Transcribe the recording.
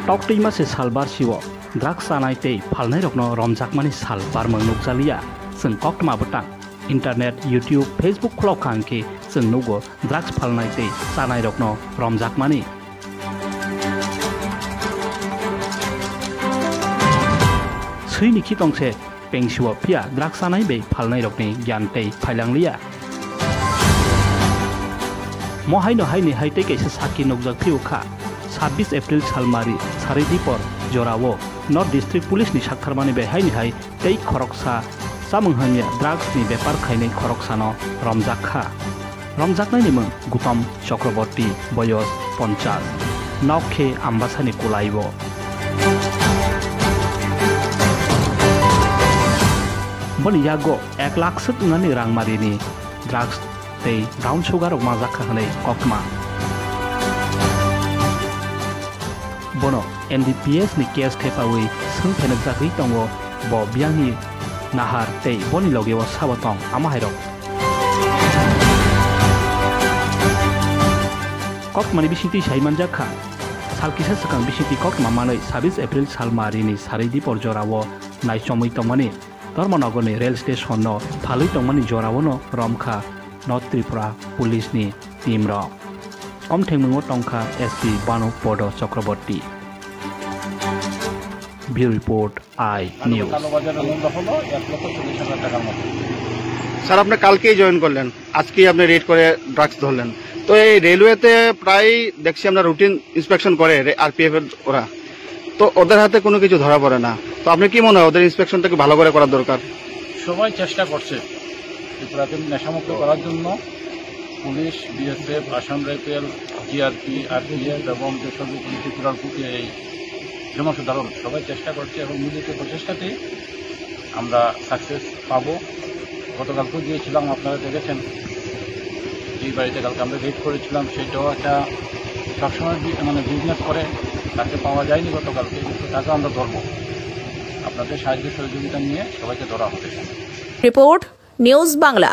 Tokti mase salbar siwo drugs sanai tei phalnai rokno romjakmani salbar mang nukjaliya seng koktma butang internet YouTube Facebook khulok khangke seng nugo drugs phalnai tei sanai rokno romjakmani suini khitongse pengsiwo pia drugs sanai bei phalnai rokni gyan tei phailangliya mohaino haini haite kaisa saki nukjak phiu kha 26 April salmari saridipor jorao North District Police ni saktarmani behaini hai tei khoroksa samunghamia drugs ni bepar khainai khoroksa no romjakha romjaknai ni mung Gutam Chakraborty boyos 50 nokhe ambasani kulaibo boni yago 1 lakh suk ngani rangmari ni drugs tei brown sugar rok majakha hanai kokma bono NDPS ni case thepawi sung phenak jakri tongo bo biangni nahar tei boni loge wa sabatong amahairok kokmani bisiti saiman jakha salkisa sakang bisiti kokma manai 26 April salmari ni saridi porjorao nai chomui tongmani Dharmanagar ni rail station no phalui tongmani jorao no romkha North Tripura Police ni team ro Omthengmungo tongkha SP Banu Podo Chakraborty Bureau Report I News sir আপনি কালকেই join করলেন আজকেই আপনি red করে drugs ধরলেন তো এই রেলওয়েতে প্রায় দেখছি আমরা রুটিন ইন্সপেকশন করে আরপিএফ এর ওরা তো ওদের হাতে কোনো কিছু ধরা পড়ে না তো আপনি কি মনে হয় ওদের ইন্সপেকশনটাকে ভালো করে করার দরকার সবাই চেষ্টা করছে ত্রিপুরাকে নেশামুক্ত করার জন্য police BSF Assam rifle GRP RPF এবং যেসব ত্রিপুরার এই জনসাধারণ সবাই চেষ্টা করছে এবং মিলিত প্রচেষ্টাতেই আমরা সাকসেস পাবো গতকালকেও গিয়েছিলাম আপনারা দেখেছেন এই বাড়িতে কালকে আমরা রেড করেছিলাম সেটাও একটা সবসময় মানে বিজনেস করে তাকে পাওয়া যায়নি গতকালকে কিন্তু তাকে আমরা ধরবো আপনাদের সাহায্য সহযোগিতা নিয়ে সবাইকে ধরা হবে রিপোর্ট নিউজ বাংলা।